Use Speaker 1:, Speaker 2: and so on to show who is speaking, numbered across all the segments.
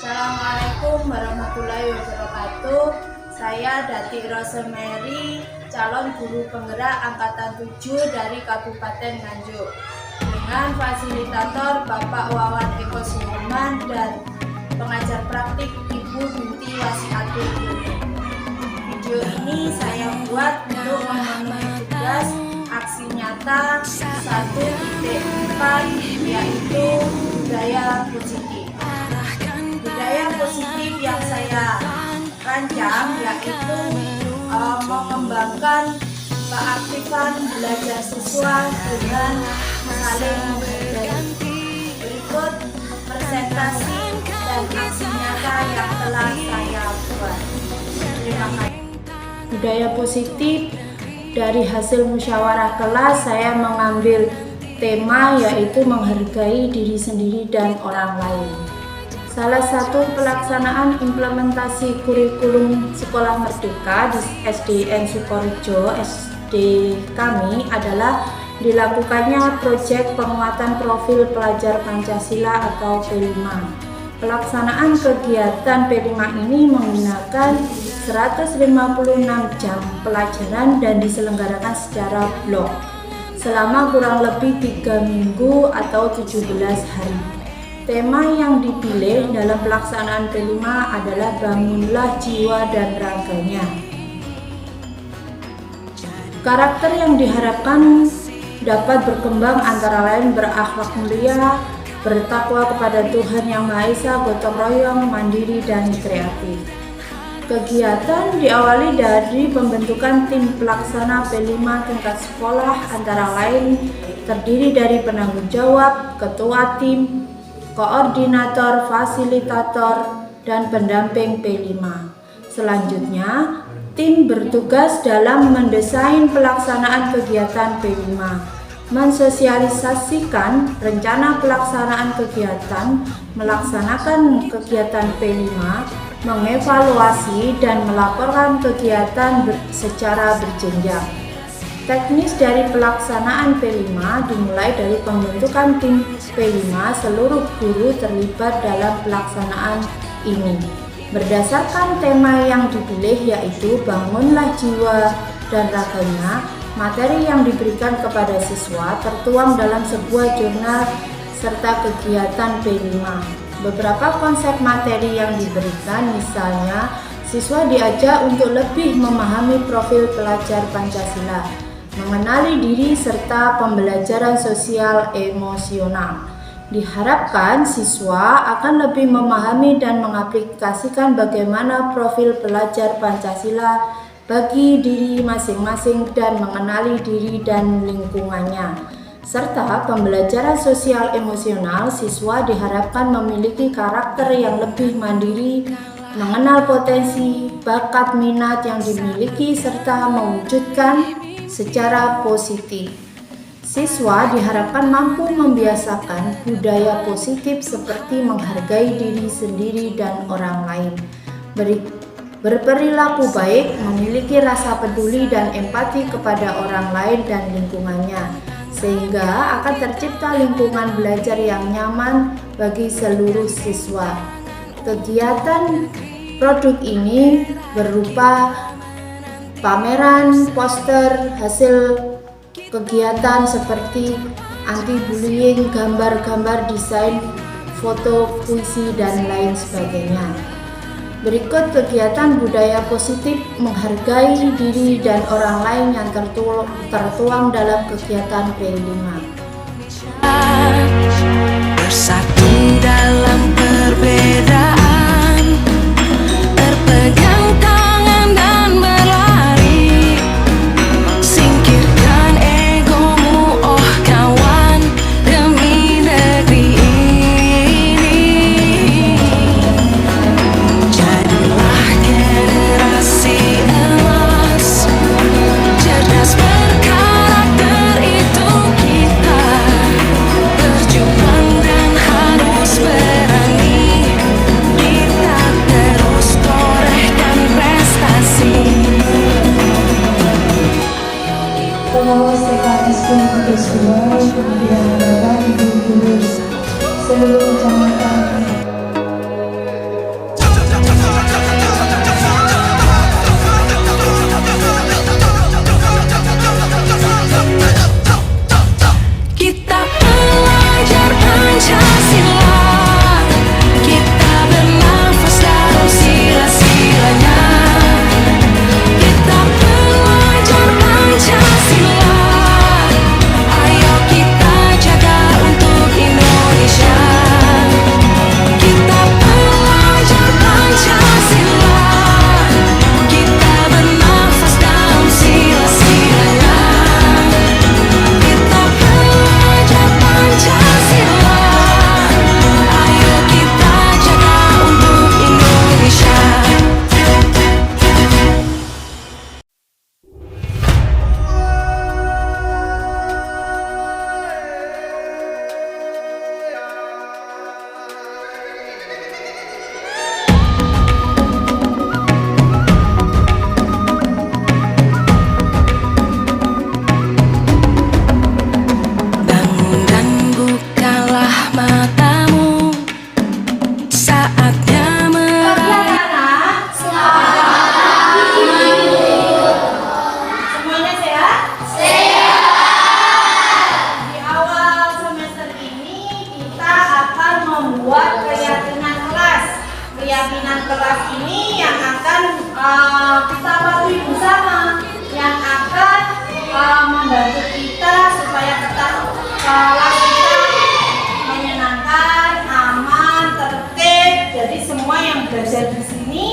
Speaker 1: Assalamualaikum warahmatullahi wabarakatuh. Saya Dati Rosemary, calon guru penggerak angkatan 7 dari Kabupaten Nganjuk, dengan fasilitator Bapak Wawan Eko Suherman dan pengajar praktik Ibu Binti Wasiatul Ilmi. Video ini saya buat untuk memenuhi tugas aksi nyata 1.4, yaitu budaya positif. Budaya positif yang saya rancang yaitu mengembangkan keaktifan belajar siswa dengan saling menghargai. Berikut presentasi dan aksi nyata yang telah saya buat. Terima kasih. Budaya positif, dari hasil musyawarah kelas saya mengambil tema yaitu menghargai diri sendiri dan orang lain. Salah satu pelaksanaan implementasi kurikulum Sekolah Merdeka di SDN Sukorejo, SD kami, adalah dilakukannya proyek penguatan profil pelajar Pancasila atau P5. Pelaksanaan kegiatan P5 ini menggunakan 156 jam pelajaran dan diselenggarakan secara blok selama kurang lebih 3 minggu atau 17 hari. Tema yang dipilih dalam pelaksanaan P5 adalah bangunlah jiwa dan raganya. Karakter yang diharapkan dapat berkembang antara lain berakhlak mulia, bertakwa kepada Tuhan Yang Maha Esa, gotong royong, mandiri, dan kreatif. Kegiatan diawali dari pembentukan tim pelaksana P5 tingkat sekolah, antara lain terdiri dari penanggung jawab, ketua tim, koordinator, fasilitator, dan pendamping P5. Selanjutnya, tim bertugas dalam mendesain pelaksanaan kegiatan P5, mensosialisasikan rencana pelaksanaan kegiatan, melaksanakan kegiatan P5, mengevaluasi dan melaporkan kegiatan secara berjenjang. Teknis dari pelaksanaan P5 dimulai dari pembentukan tim P5, seluruh guru terlibat dalam pelaksanaan ini. Berdasarkan tema yang dipilih yaitu bangunlah jiwa dan raganya, materi yang diberikan kepada siswa tertuang dalam sebuah jurnal serta kegiatan P5. Beberapa konsep materi yang diberikan, misalnya siswa diajak untuk lebih memahami profil pelajar Pancasila, mengenali diri, serta pembelajaran sosial emosional. Diharapkan siswa akan lebih memahami dan mengaplikasikan bagaimana profil pelajar Pancasila bagi diri masing-masing dan mengenali diri dan lingkungannya. Serta pembelajaran sosial emosional, siswa diharapkan memiliki karakter yang lebih mandiri, mengenal potensi, bakat, minat yang dimiliki, serta mewujudkan secara positif. Siswa diharapkan mampu membiasakan budaya positif seperti menghargai diri sendiri dan orang lain, berperilaku baik, memiliki rasa peduli dan empati kepada orang lain dan lingkungannya, sehingga akan tercipta lingkungan belajar yang nyaman bagi seluruh siswa. Kegiatan produk ini berupa pameran, poster, hasil kegiatan seperti anti-bullying, gambar-gambar, desain, foto, puisi, dan lain sebagainya. Berikut kegiatan budaya positif menghargai diri dan orang lain yang tertuang dalam kegiatan P5.
Speaker 2: Bersatu dalam perbedaan, berpegang tangan dan berlari, singkirkan egomu oh kawan, demi negeri ini. Jadilah generasi emas, cerdas berkarakter itu kita, berjuang dan harus berani.
Speaker 1: kelas ini yang akan kita patuhi bersama, yang akan membantu kita supaya tetap kelas kita menyenangkan, aman, tertib. Jadi semua yang belajar di sini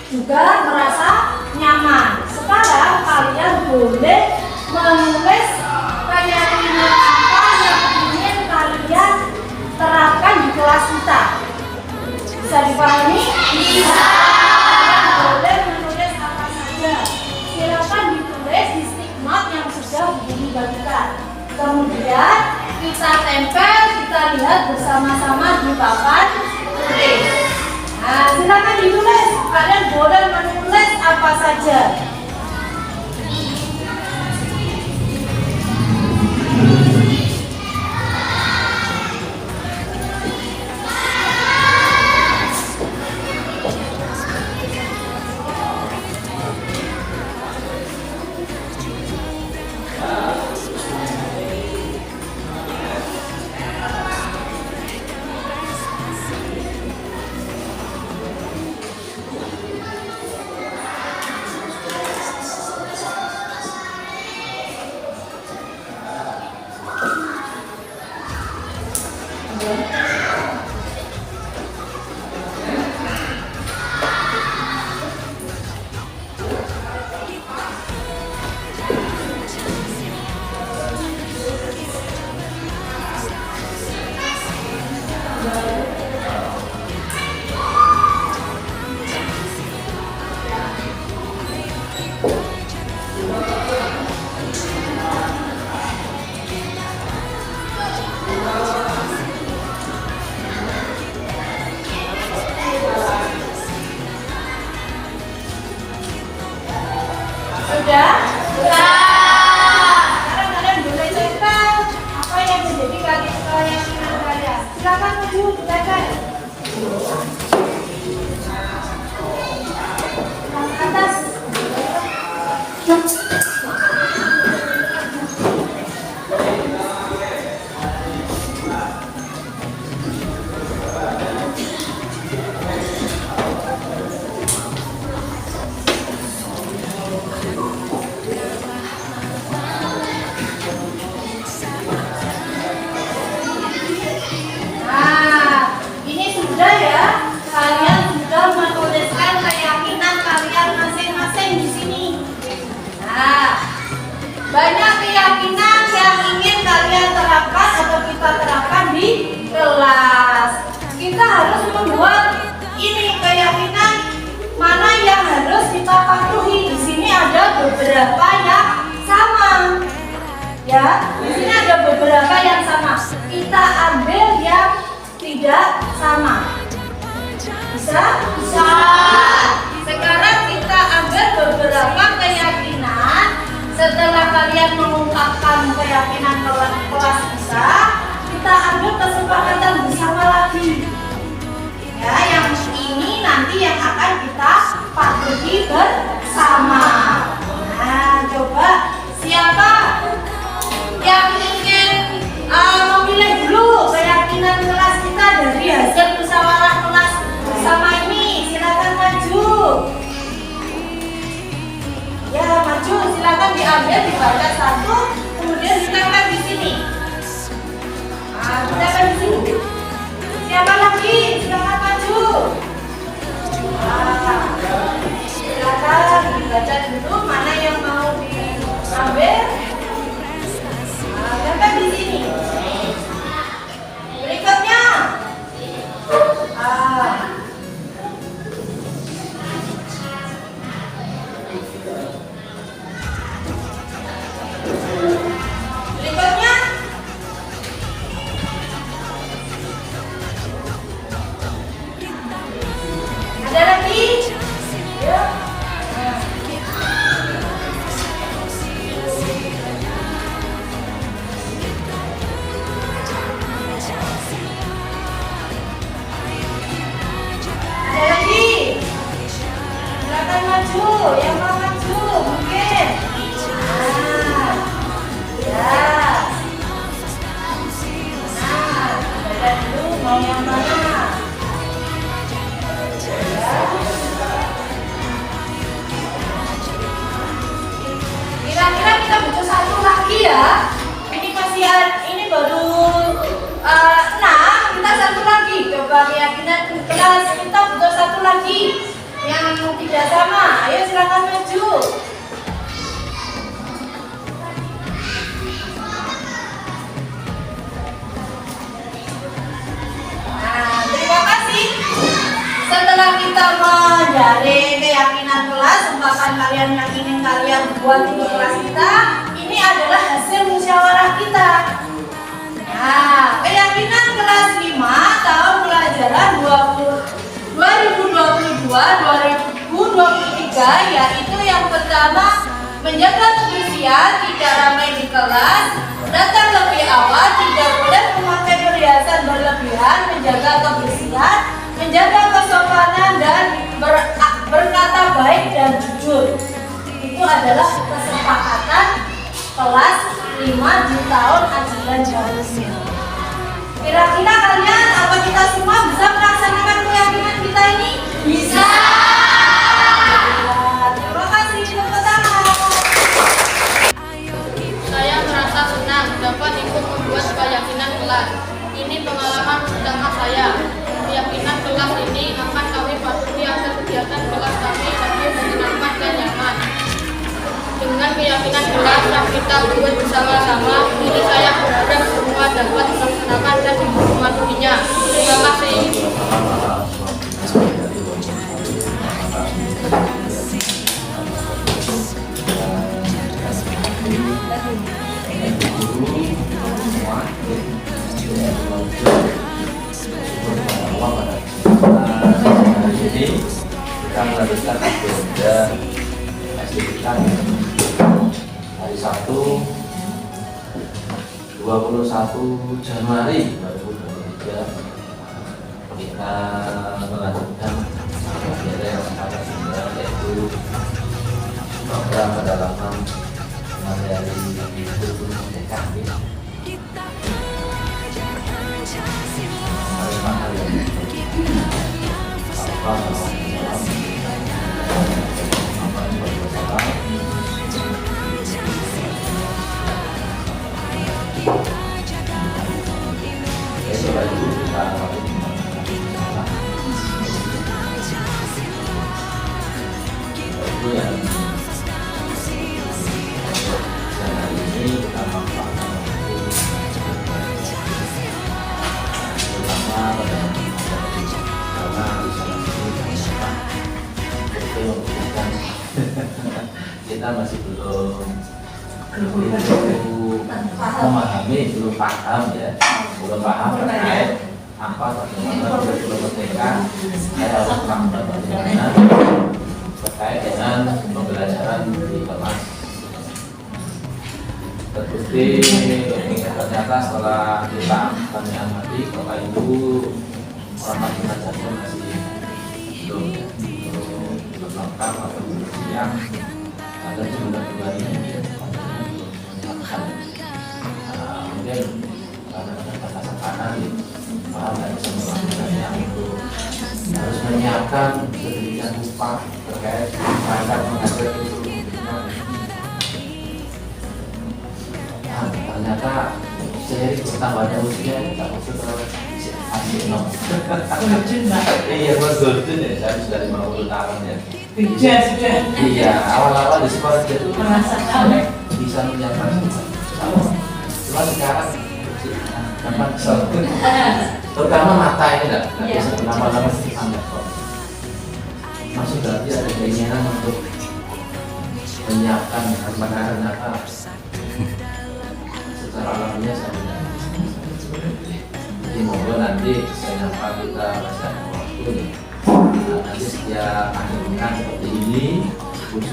Speaker 1: juga merasa nyaman. Sekarang kalian boleh menulis keyakinan apa yang ingin kalian terapkan di kelas kita. Bisa dipahami? Bisa. Kalian boleh menulis apa saja. Silakan ditulis di stick note yang sudah dibagikan. Kemudian kita tempel, kita lihat bersama-sama di papan tulis. Nah, silakan ditulis. Kalian boleh menulis apa saja. Sudah? Sudah. Sekarang kalian boleh tempel apa yang menjadi keyakinan kalian. Silakan maju, silakan. Ke atas. Banyak keyakinan yang ingin kalian terapkan atau kita terapkan di kelas. Kita harus membuat ini keyakinan mana yang harus kita patuhi. Di sini ada beberapa yang sama. Ya, di sini ada beberapa yang sama. Kita ambil yang tidak sama. Bisa? Bisa. Sekarang kita ambil beberapa keyakinan. Setelah kalian mengungkapkan keyakinan kelas kita ambil kesepakatan bersama lagi. Ya, yang ini nanti yang akan kita patuhi bersama. Nah, coba siapa yang ingin memilih dulu keyakinan kelas kita dari hasil musyawarah kelas bersama ini? Silakan maju. Ya, maju, silakan diambil, dibaca satu, kemudian ditempel di sini. Nah, ditempel di sini. Siapa lagi? Silakan maju. Nah, silakan dibaca dulu mana yang mau diambil. Nah, tempel di sini. Berikutnya. Berikutnya. Ada lagi? Ya. Ada lagi? Silakan maju, yang mau maju mungkin. Nah, baca dulu mau yang mana? kalian yang ingin kalian buat untuk kelas kita, ini adalah hasil musyawarah kita. Nah, keyakinan kelas 5 tahun pelajaran 2022-2023 yaitu yang pertama, menjaga kebersihan, tidak ramai di kelas, datang lebih awal, tidak boleh memakai perhiasan berlebihan, menjaga kebersihan, menjaga kesopanan, dan berkata baik dan jujur. Itu adalah kesepakatan kelas 5 di tahun ajaran baru ini. Kira-kira kalian apa kita semua bisa melaksanakan keyakinan kita ini? Bisa! Terima kasih, tepuk tangan.
Speaker 3: Saya merasa senang dapat ikut membuat keyakinan kelas. Ini pengalaman pertama saya. Keyakinan kelas ini akan kami patuhi agar kegiatan kelas kami lebih menyenangkan dan nyaman. Dengan keyakinan kelas yang kita buat bersama-sama, ini saya berharap semua dapat melaksanakan dan mematuhinya. Terima kasih.
Speaker 4: Ini kita melanjutkan agenda SD kita hari Sabtu 21 Januari 2023 kita melanjutkan agenda yang sangat singkat, yaitu program pendalaman materi kurikulum merdeka. Kita masih belum memahami, belum paham terkait apa bagaimana kurikulum merdeka. Saya harus paham bagaimana terkait dengan pembelajaran di kelas. Terbukti ternyata setelah kita amati, Bapak Ibu orang pengajarnya masih belum lengkap atau belum siap. Ada juga ini mungkin karena batasan kanan paham dan bisa melakukannya untuk harus menyiapkan sedemikian rupa terkait perangkat mengajar itu. Ternyata seiring bertambahnya usia kita masuk ke asik no. Iya, golden ya, saya sudah 50 tahun ya.
Speaker 5: Sudah.
Speaker 4: Iya, awal-awal di sekolah itu
Speaker 5: merasakan
Speaker 4: bisa menyiapkan semua. Cuma sekarang gampang kesel. Terutama mata ini nggak bisa lama-lama dianggap kok. Masuk berarti ada keinginan untuk menyiapkan ternyata secara alamiah saya jadi moga nanti saya nyapa kita masih ada waktu nih. Nanti setiap akhir pekan seperti ini 10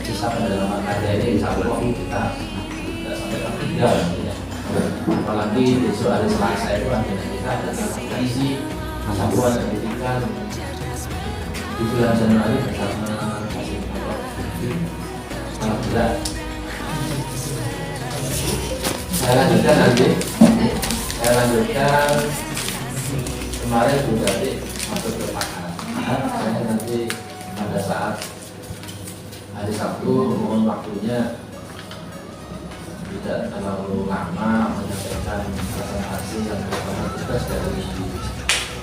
Speaker 4: bisa pendalaman materi insya Allah kita tidak sampai tertinggal ya. Apalagi besok hari Selasa itu agenda kita adalah isi satuan pendidikan di bulan Januari bersama Alhamdulillah. Saya lanjutkan nanti. Saya lanjutkan kemarin juga masuk ke makanan. Saya nanti pada saat hari Sabtu mohon waktunya tidak terlalu lama menyampaikan presentasi yang merupakan tugas dari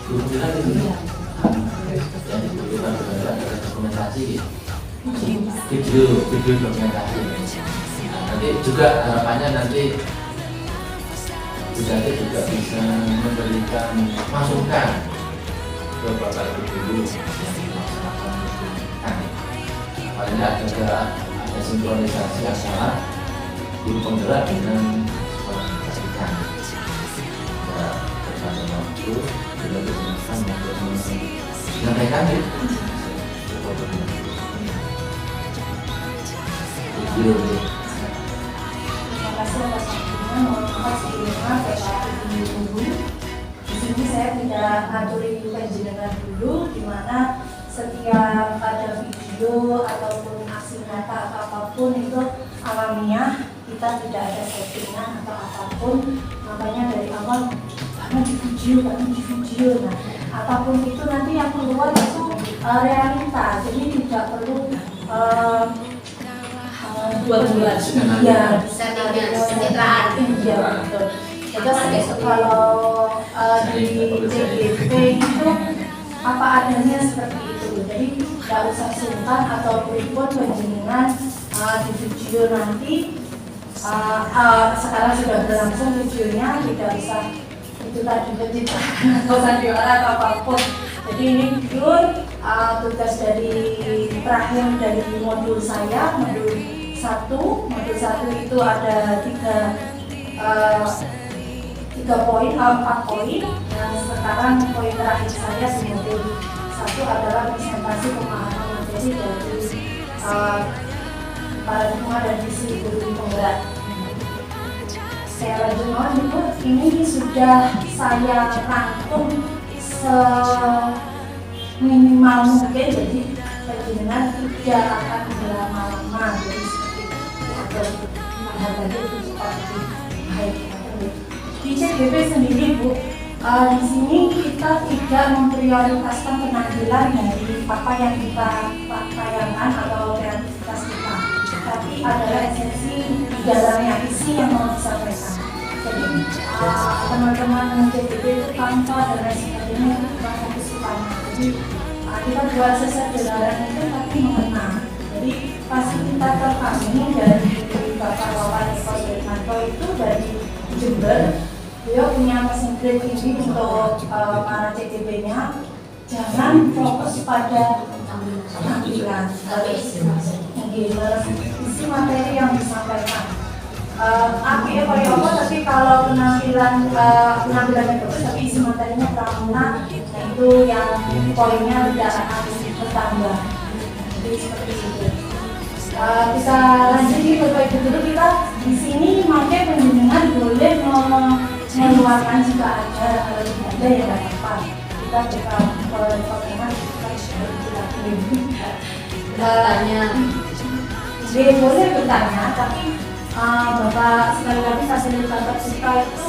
Speaker 4: guru kita itu yang dibutuhkan sebenarnya adalah dokumentasi video dokumentasi. Nanti juga harapannya nanti Bujati juga bisa memberikan masukan ke Bapak Ibu guru yang dilaksanakan pendidikan. paling ada sinkronisasi antara guru penggerak dengan sekolah pendidikan. Ya, terkadang waktu sudah digunakan untuk menyampaikan itu.
Speaker 1: Terima kasih atas waktunya. Mohon maaf sebelumnya Bapak Ibu Guru. Di sini saya tidak ngaturi penjenengan dulu, di mana setiap ada video ataupun aksi nyata atau apapun itu alamiah, kita tidak ada settingan atau apapun. Makanya dari awal karena di video, nah apapun itu nanti yang keluar itu realita, jadi tidak perlu
Speaker 5: buat-buat.
Speaker 1: Ya,
Speaker 3: pencitraan.
Speaker 1: Iya, betul. Terus kalau di TGP itu apa adanya seperti itu, jadi tidak usah sungkan atau pripun penjenengan di video nanti. Sekarang sudah berlangsung videonya, tidak usah itu tadi pencitraan atau sandiwara atau apapun. Jadi ini pure tugas dari terakhir dari modul saya, modul 1 itu ada 4 poin. Dan sekarang poin terakhir saya di modul 1 adalah presentasi pemahaman materi dari paradigma dan visi guru penggerak. Saya lanjut Ibu, ini sudah saya rangkum seminimal mungkin, jadi penjenengan tidak akan berlama-lama, jadi seperti itu seperti baik. Di CGP sendiri Bu, di sini kita tidak memprioritaskan penampilan dari apa yang kita tayangkan atau kreativitas kita, tapi adalah esensi di dalamnya, isi yang mau disampaikan. Jadi teman-teman CGP itu tanpa dan lain sebagainya kita fokus utama. Jadi kita buat sesederhana itu tapi mengena. Jadi fasilitator kami dari Bapak Wawan Eko Sudirmanto itu dari Jember. Beliau punya mesin grade ini untuk para CGP-nya. Jangan fokus pada tampilan, isi materi yang disampaikan. Akhirnya tapi kalau penampilannya bagus tapi isi materinya kurang, itu yang poinnya tidak akan bertambah. Jadi seperti itu. Kita lanjut di Bapak Ibu dulu, kita di sini makanya penjenengan boleh mengeluarkan jika ada, kalau tidak ada ya tidak apa-apa. Kita pertanyaan kita boleh bertanya, tapi Bapak sekali lagi fasilitator kita itu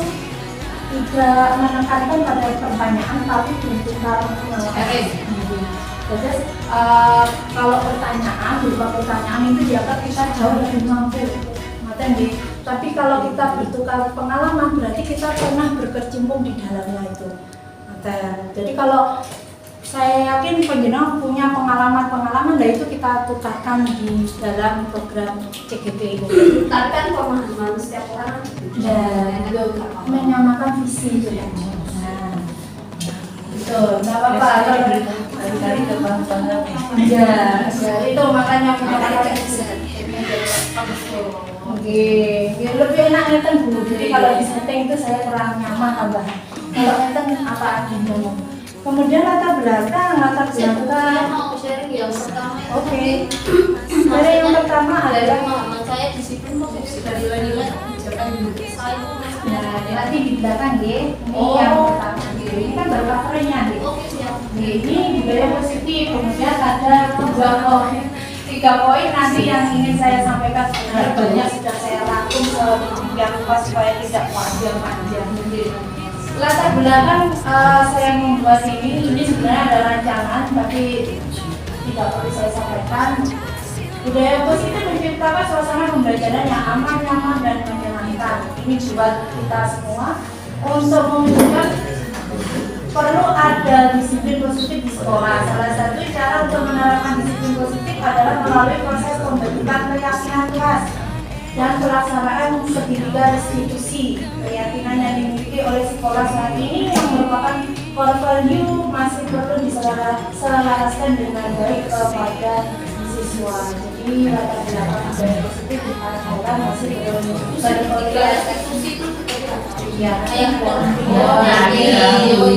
Speaker 1: tidak menekankan pada pertanyaan, tapi tuntutan mengeluarkan. Jadi kalau pertanyaan, berupa pertanyaan itu dianggap kita jauh lebih mampu. Tapi kalau kita bertukar pengalaman, berarti kita pernah berkecimpung di dalamnya itu. Jadi kalau saya yakin penjenengan punya pengalaman, dan itu kita tukarkan di dalam program CGP ini.
Speaker 3: Tapi kan pemahaman setiap orang
Speaker 1: Dan menyamakan visi itu ya. Betul, nggak apa-apa.
Speaker 5: Dari depan sana.
Speaker 1: Ya, itu makanya pengalaman visi. Oke, biar lebih enak ngeten Bu. Jadi kalau di setting itu saya kurang nyaman tambahan. Kalau ngeten apa agendanya. Kemudian latar belakang.
Speaker 3: mau sharing yang pertama.
Speaker 1: Oke. Dari yang pertama
Speaker 3: Dari
Speaker 1: adalah
Speaker 3: pengalaman saya di situ dari nilai kebijakan di saya
Speaker 1: nanti di belakang ya. Ini
Speaker 3: Oh.
Speaker 1: yang pertama. Ini kan baru covernya nih.
Speaker 3: oke siap.
Speaker 1: Ini budaya positif. Kemudian ada 3 poin nanti yang ingin saya sampaikan. Sebenarnya banyak sudah saya rangkum sedemikian rupa supaya tidak panjang. Latar belakang saya membuat ini sebenarnya ada rancangan, tapi tidak perlu saya sampaikan. Budaya positif menciptakan suasana pembelajaran yang aman, nyaman, dan menyenangkan. Ini buat kita semua untuk mewujudkan perlu ada disiplin positif di sekolah. Salah satu cara untuk menerapkan disiplin positif adalah melalui proses pembentukan keyakinan kelas dan pelaksanaan segitiga restitusi. Keyakinan yang dimiliki oleh sekolah saat ini yang merupakan core value masih perlu diselaraskan dengan baik kepada siswa siswa. Jadi latar belakang budaya positif di Paramahara masih belum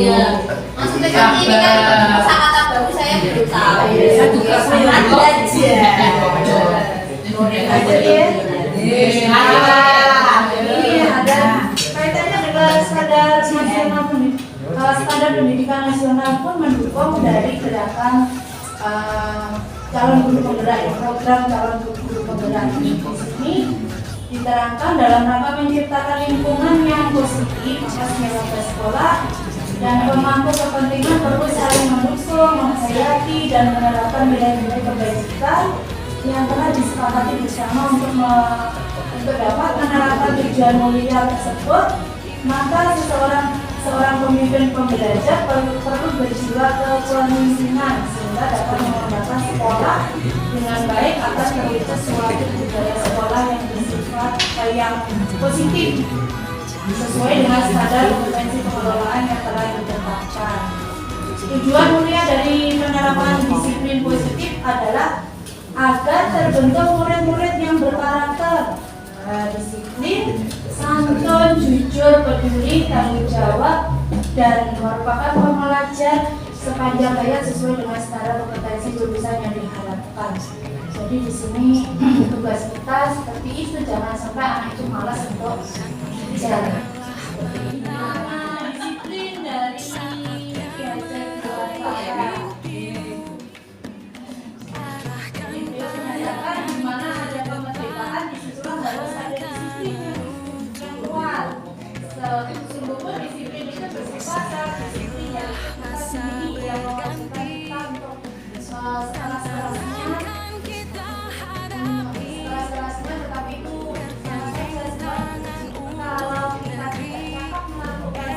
Speaker 1: ya,
Speaker 5: Maksudnya kan ini kan kata-kata baru saya belum tahu. Saya juga
Speaker 1: ada kaitannya dengan standar pendidikan nasional pun mendukung dari gerakan calon guru penggerak, program calon guru penggerak ini. Di sini diterangkan dalam rangka menciptakan lingkungan yang positif atas warga sekolah dan pemangku kepentingan perlu saling mendukung, menghayati dan menerapkan nilai-nilai kebaikan yang telah disepakati bersama untuk dapat menerapkan tujuan mulia tersebut. Maka seorang pemimpin pembelajar perlu berjiwa kepemimpinan sehingga dapat mengembangkan sekolah dengan baik atas terwujud suatu budaya sekolah yang bersifat yang positif sesuai dengan standar kompetensi pengelolaan yang telah ditetapkan. Tujuan mulia dari penerapan disiplin positif adalah agar terbentuk murid-murid yang berkarakter, disiplin, santun, jujur, peduli, tanggung jawab, dan merupakan pembelajar sepanjang hayat sesuai dengan standar kompetensi jurusan yang diharapkan. Jadi di sini tugas kita seperti itu, jangan sampai anak itu malas untuk belajar. Disiplin dari diajar keluarga. Di mana ada kemerdekaan, disitulah harus ada disiplin yang kuat. Sesungguhnya disiplin itu bersifat disiplin yang kita sendiri yang mewajibkan kita untuk sekelas-kelasnya, tetapi itu kalau kita tidak dapat melakukan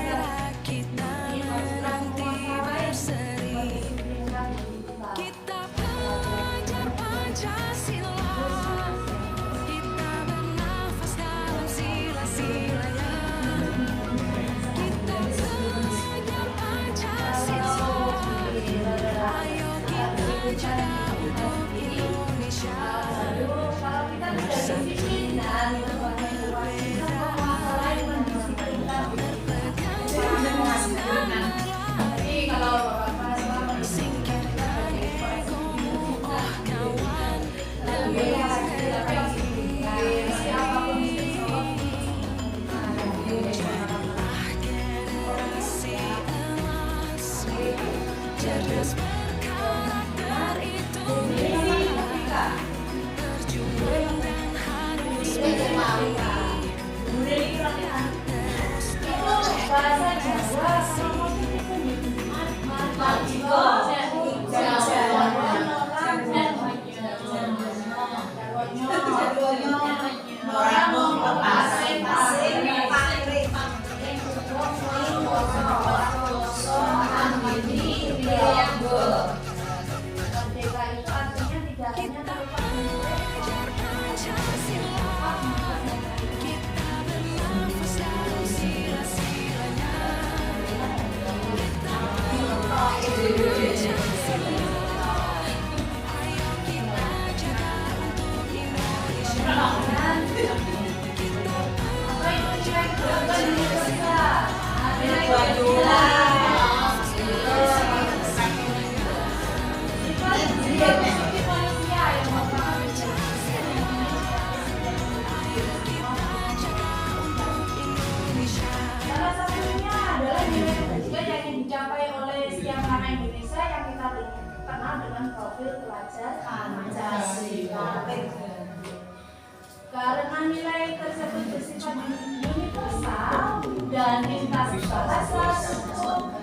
Speaker 1: karena nilai tersebut bersifat universal dan lintas bahasa, suku,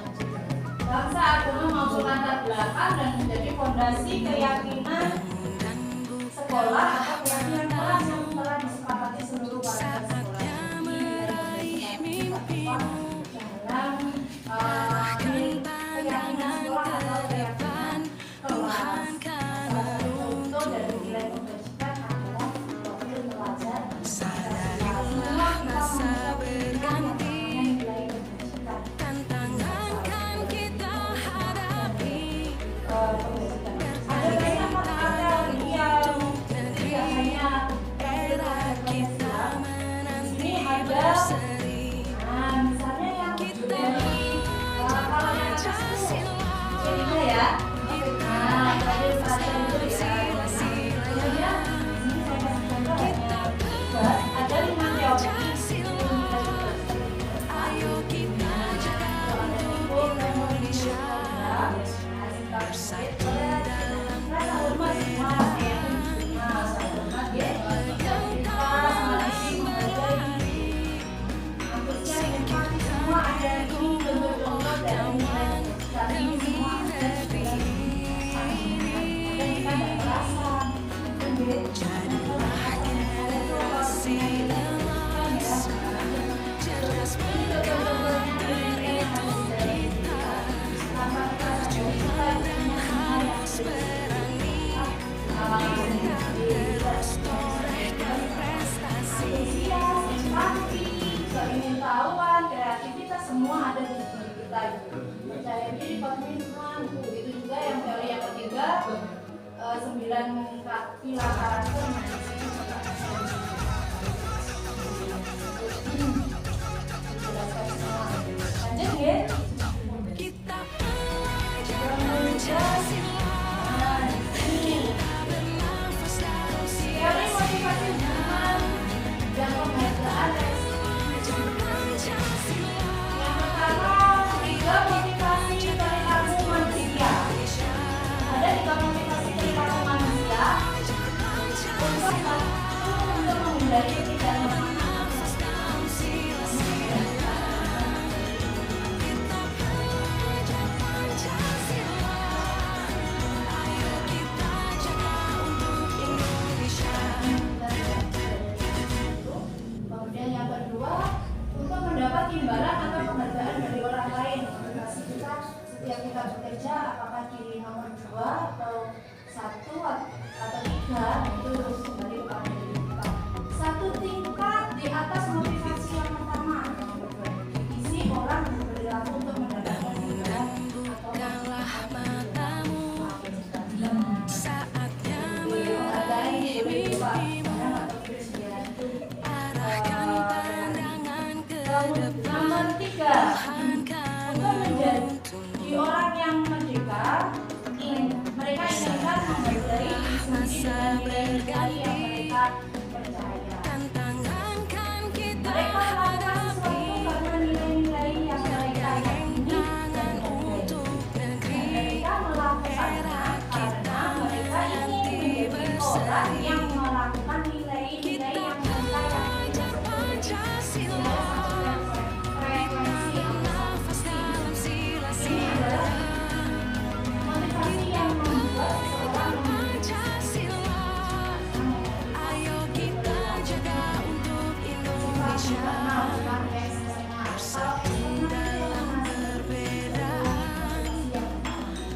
Speaker 1: bangsa, agama maupun latar belakang dan menjadi fondasi keyakinan sekolah atau keyakinan kelas yang telah disepakati seluruh warga sekolah. Dalam keyakinan sekolah atau keyakinan kelas, salah satu contoh dari nilai kebajikan adalah profil pelajar. Ada banyak mata-mata jadi dibantuin temanku. Itu juga yang teori yang ketiga 9 pilar karakter. Lanjut ya.
Speaker 2: Kita belajar Pancasila, kita bernafas dalam
Speaker 1: Teori motivasi hubungan dan penghargaan.
Speaker 2: belajar Pancasila.
Speaker 1: Yang pertama, 3 motivasi perilaku manusia. Ada 3 motivasi perilaku manusia untuk menghindari tidak
Speaker 2: Bernafas dalam sila-sila, kita belajar Pancasila. Ayo kita jaga untuk Indonesia.
Speaker 1: Kemudian yang kedua, untuk mendapat imbalan atau penghargaan dari orang lain. Motivasi kita setiap kita bekerja, apakah di nomor 2 atau 1 atau 3, itu harus kembali kepada diri kita. 1 tingkat di atas motivasi yang pertama. Isi orang berperilaku untuk mendapatkan imbalan atau
Speaker 2: Bukalah matamu, saatnya meraih mimpimu. Arahkan pandangan ke depan,
Speaker 1: Nomor 3,
Speaker 2: Tuhankan
Speaker 1: untuk menjadi orang yang merdeka, mereka inginkan menghargai diri sendiri dengan nilai-nilai yang mereka percaya.
Speaker 2: tantangan kan kita
Speaker 1: Mereka melakukan sesuatu
Speaker 2: hadapi,
Speaker 1: karena nilai-nilai yang mereka yakini dan
Speaker 2: tangan
Speaker 1: hargai.
Speaker 2: untuk negeri.
Speaker 1: Mereka melakukannya karena mereka ingin menjadi orang yang melakukan nilai-nilai yang mereka
Speaker 2: Belajar
Speaker 1: yakini.
Speaker 2: Pancasila,
Speaker 1: Frekuensi
Speaker 2: nafas dalam
Speaker 1: ini
Speaker 2: sila-sila.
Speaker 1: adalah motivasi yang membuat seseorang
Speaker 2: Pancasila, ayo kita jaga untuk Indonesia. Bersatu dalam perbedaan,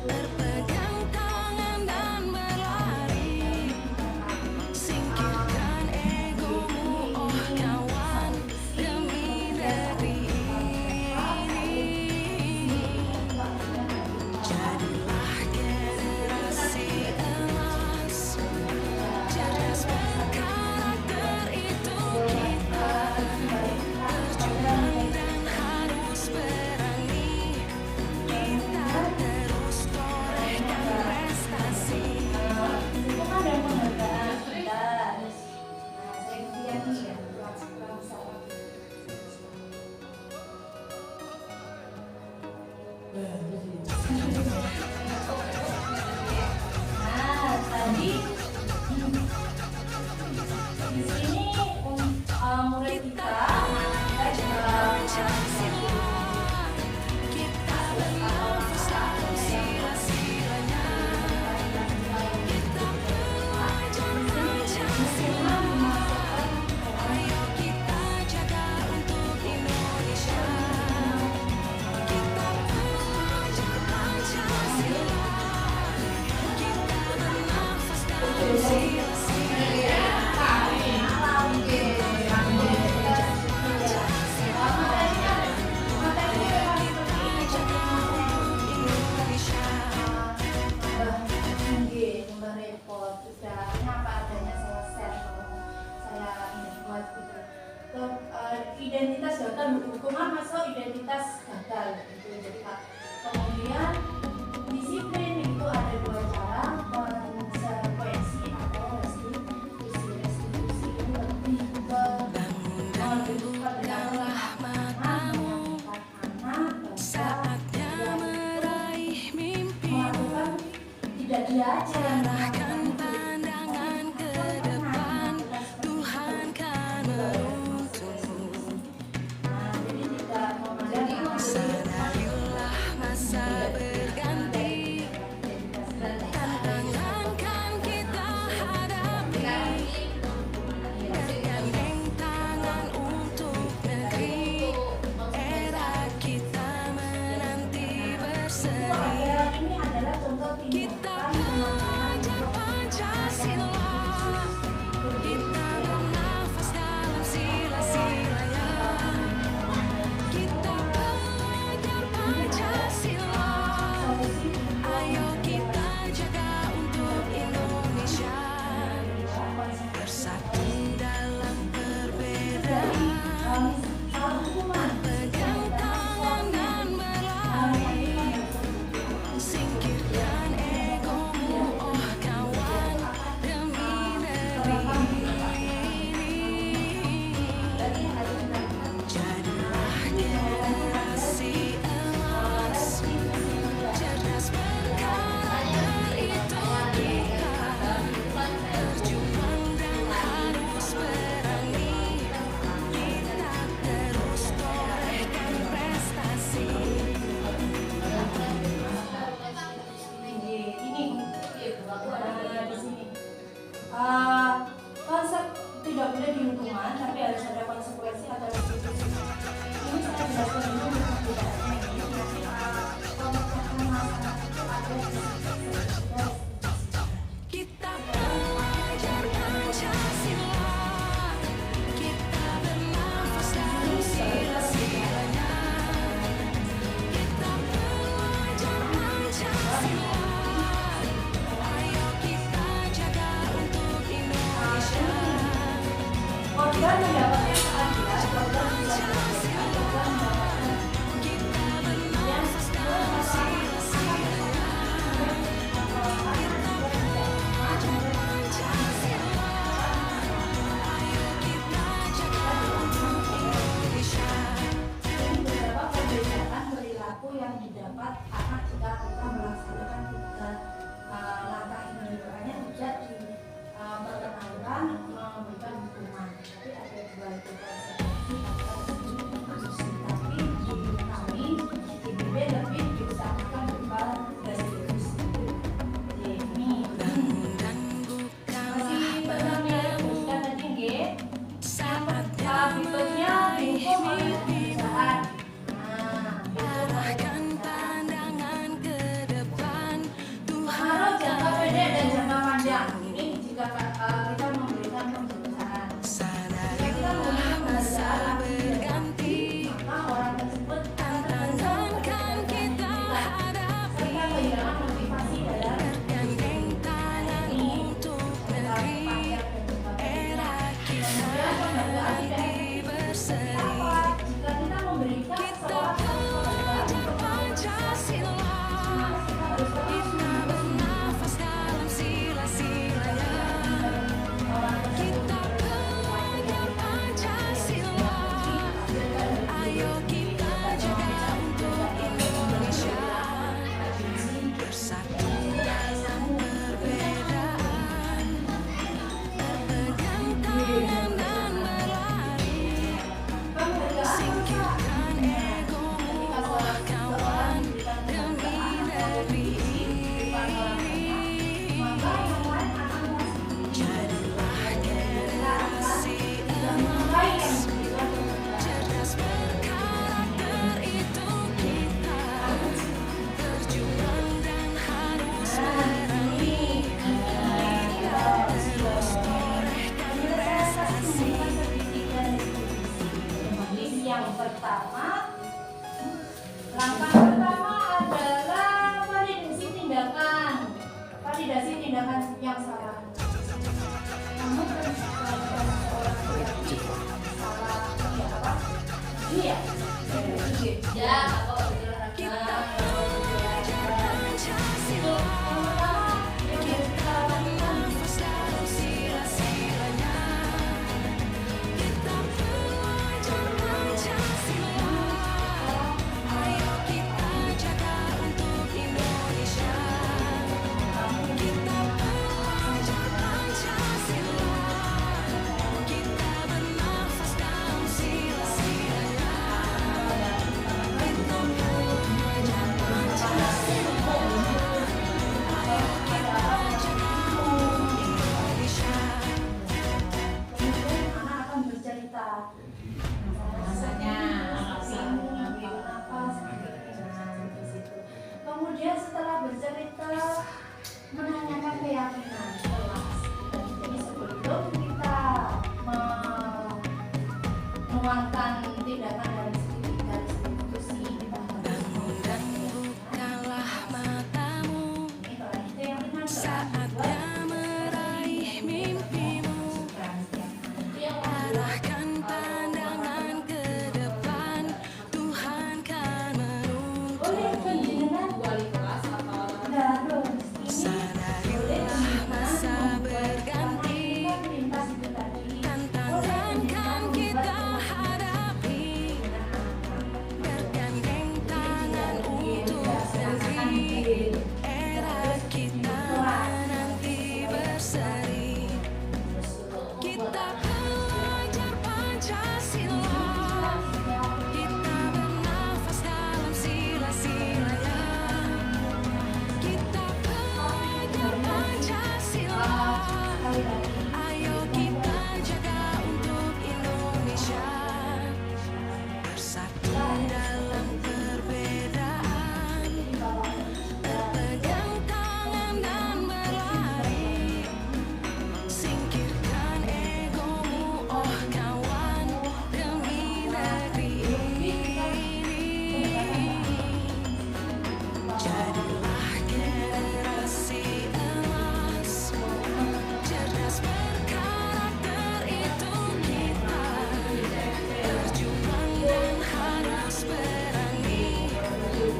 Speaker 2: berpegang tangan dan berlari. Singkirkan egomu, oh kawan, demi negeri ini. Jadilah generasi emas, cerdas berkarakter itu kita. Berjuang dan harus berani, kita terus torehkan prestasi.
Speaker 1: dukungan dan penghargaan kita. Nah, saya kemudian nih ya, bangsa. Nah, tadi di sini murid kita
Speaker 2: Kita bernafas dalam sila-silanya, kita belajar Pancasila. Ayo kita jaga untuk Indonesia. Kita belajar Pancasila, kita bernafas dalam sila-silanya.
Speaker 1: repot sudah apa adanya saya share saya ini buat gitu. Identitas gagal, hukuman masuk identitas gagal gitu. Jadi kemudian disiplin itu ada 2 cara, konsekuensi atau restitusi. Restitusi itu lebih ke
Speaker 2: Bukalah matamu, saatnya meraih mimpimu.
Speaker 1: melakukan tidak dia aja yang
Speaker 2: Arahkan pandangan ke depan, Tuhan kan menuntunmu.
Speaker 1: jadi tidak memandang
Speaker 2: Sadarilah masa berganti, tantangan kan kita hadapi. Bergandeng tangan untuk negeri, era kita menanti berseri.
Speaker 1: ini adalah contoh
Speaker 2: Kita
Speaker 1: tindakan
Speaker 2: belajar bersatu dalam perbedaan, berpegang tangan dan berlari, singkirkan egomu oh kawan demi negeri ini. Jadilah generasi emas, cerdas berkarakter itu kita, berjuang dan harus berani, terus torehkan prestasi.
Speaker 1: Yang pertama, langkah pertama adalah validasi tindakan. Validasi tindakan yang salah. Kamu melakukan seorang salah, iya apa? Iya.
Speaker 5: Ya, kalau
Speaker 2: Kita belajar Pancasila, kita bernafas dalam sila-silanya. Kita belajar Pancasila, ayo kita jaga untuk Indonesia. Kita belajar Pancasila, kita bernafas dalam sila-silanya. Kita belajar Pancasila, ayo kita jaga untuk Indonesia.
Speaker 1: Kemudian anak akan bercerita. Rasanya, mengambil nafas, di situ. Kemudian setelah bercerita, menanyakan keyakinan kelas. Jadi sebelum kita menuangkan tindakan dari institusi, kita harus
Speaker 2: Dan bukalah matamu,
Speaker 1: ini kalau itu yang ringan,
Speaker 2: saatnya meraih mimpimu. Arahkan pandangan ke depan, Tuhan kan menuntun. Sadarilah masa berganti, tantangan kan kita hadapi, bergandeng tangan untuk negeri, era kita menanti berseri. Kita belajar Pancasila, kita bernafas dalam sila-silanya. Kita belajar Pancasila, ayo kita jaga untuk Indonesia. Bersatu dalam perbedaan, berpegang tangan dan berlari, singkirkan egomu oh kawan demi negeri ini. Jadilah generasi emas, cerdas berkarakter itu kita, berjuang dan harus berani,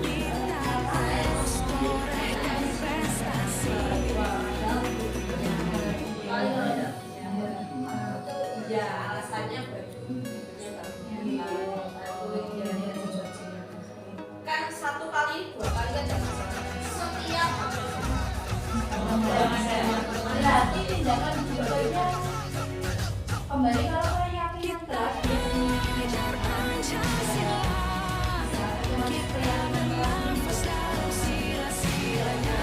Speaker 2: kita terus torehkan prestasi.
Speaker 5: ya alasannya kan 1 kali 2 kali kan jangan setiap
Speaker 1: berarti tindakan berikutnya kembali kalau keyakinan
Speaker 2: Kita
Speaker 1: terakhir.
Speaker 2: belajar Pancasila, kita bernafas dalam sila-silanya.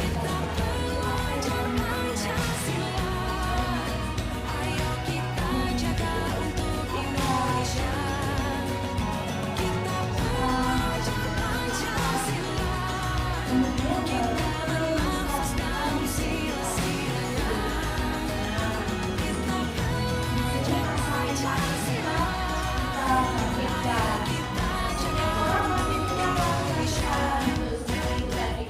Speaker 2: Kita belajar Pancasila, ayo kita jaga untuk Indonesia. Kita belajar Pancasila, kita bernafas dalam sila-silanya. Kita belajar Pancasila, ayo kita jaga untuk Indonesia.
Speaker 1: Jadi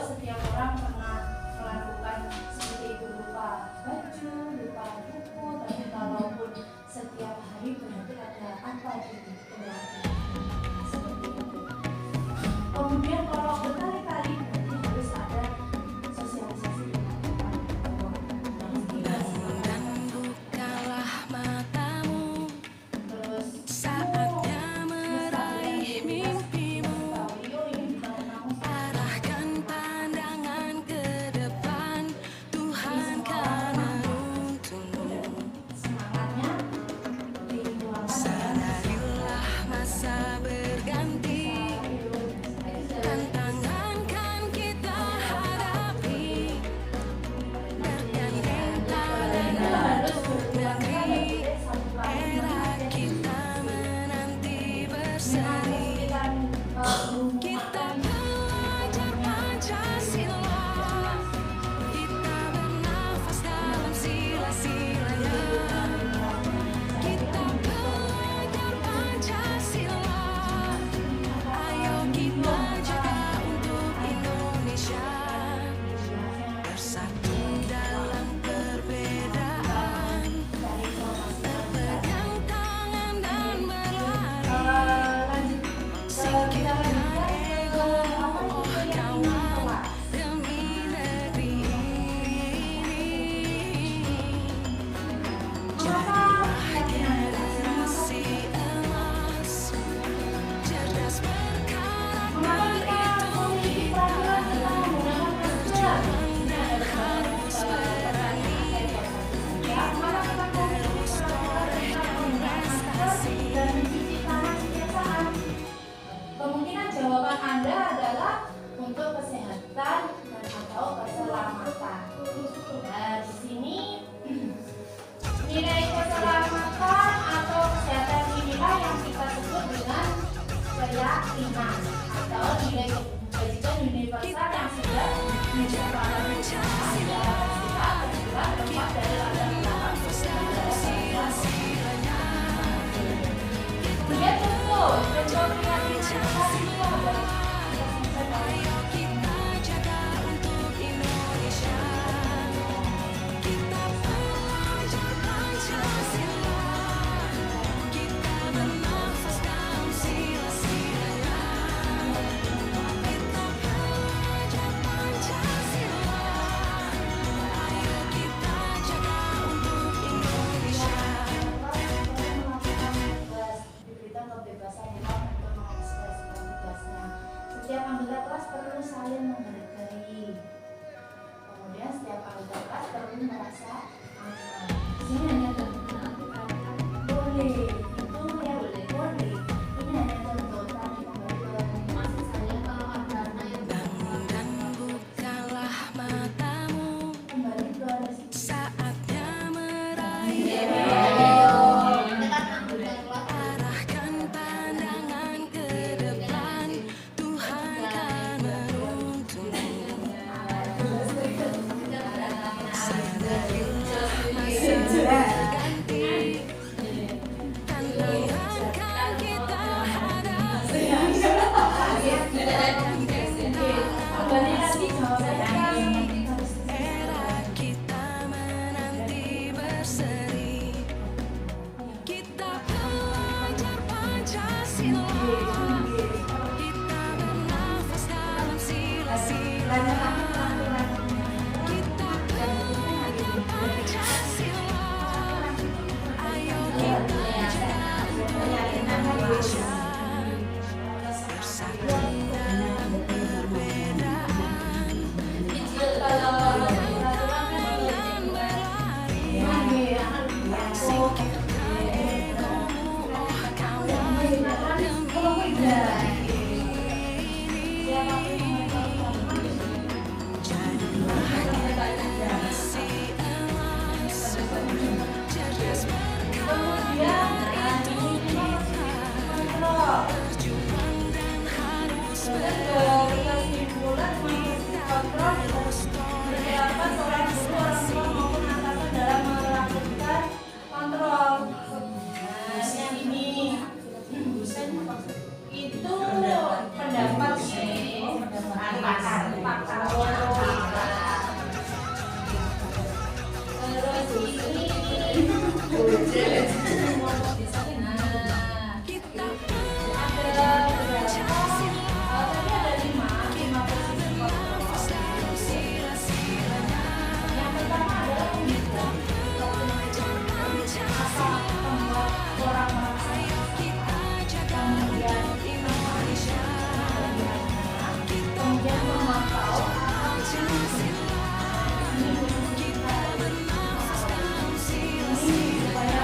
Speaker 1: setiap orang pernah melakukan seperti itu, lupa baju, lupa buku, tapi kalaupun setiap hari berarti ada apa di keluarga. Seperti itu. Kemudian kalau berkali-kali berarti harus ada sosialisasi
Speaker 2: Dan bukalah matamu,
Speaker 1: terus
Speaker 2: saatnya meraih mimpimu.
Speaker 1: Diberikan kebebasan ruang untuk mengekspresikan tugasnya. Setiap anggota kelas perlu saling menghargai. Kemudian setiap anggota kelas perlu merasa aman. Ini hanya tuntutan boleh, itu ya boleh. Ini hanya tuntutan
Speaker 5: Maksud saya kalau ada anak yang
Speaker 2: Dan bukalah matamu,
Speaker 1: kembali ke
Speaker 2: saatnya meraih.
Speaker 5: itu kan anggota kelas.
Speaker 2: Arahkan pandangan ke depan, Tuhan kan menuntunmu. Sadarilah masa berganti, tantangan kan kita hadapi.
Speaker 1: kembali lagi
Speaker 2: Era kita menanti berseri, kita belajar Pancasila, kita bernafas dalam sila-sila, kita belajar Pancasila. Ayo kita jaga Indonesia, bersatu dalam perbedaan, dengan berlari. Singkirkan egomu, oh kawan, demi negeri ini. Jadilah generasi emas, cerdas berkarir itu kita, berjuang dan harus berlari. Kita harus
Speaker 1: Penerapan seorang guru, orang tua maupun atasan dalam melakukan kontrol. Nah, yang ini itu pendapat pakar. Terus ini
Speaker 2: kita
Speaker 1: ada Pancasila. Tadi ada lima posisi kontrol. Yang pertama adalah pembuat orang merasa kemudian kemudian memantau ini supaya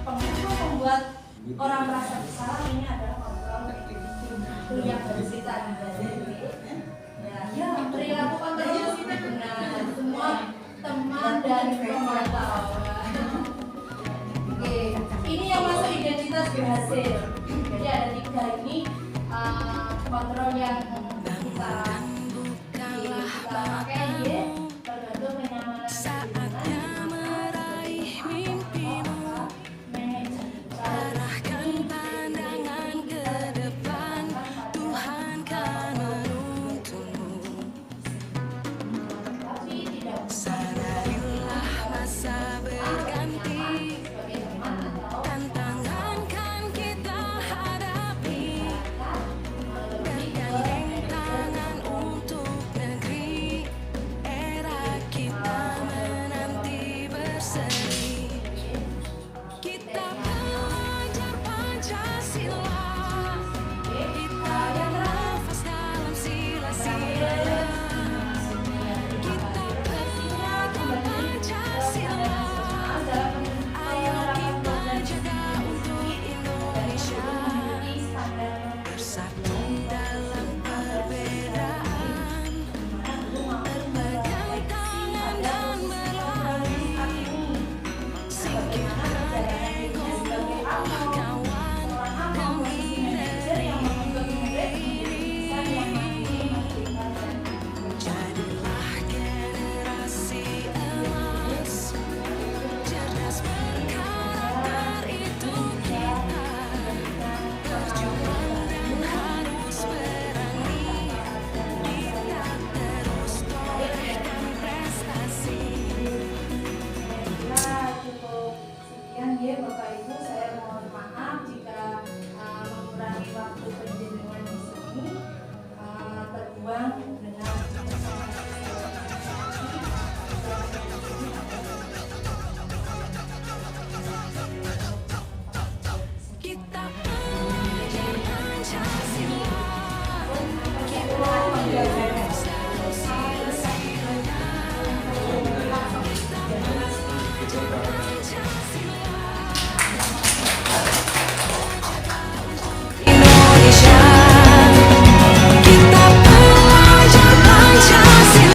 Speaker 1: anak-anak pembuat orang merasa bersalah ini adalah kontrol itu yang harus kita hindari. Ya, perilaku kontrol itu benar semua teman dan pemantau. Oke, ini yang masuk identitas berhasil. Jadi ada 3 ini kontrol yang kita pakai ya, tergantung kenyamanan
Speaker 2: Saatnya meraih mimpimu, arahkan pandangan ke depan, Tuhan kan menuntunmu.
Speaker 1: tapi tidak
Speaker 2: Sadarilah masa berganti, tantangan kan kita hadapi, bergandeng tangan untuk negeri, era kita menanti berseri.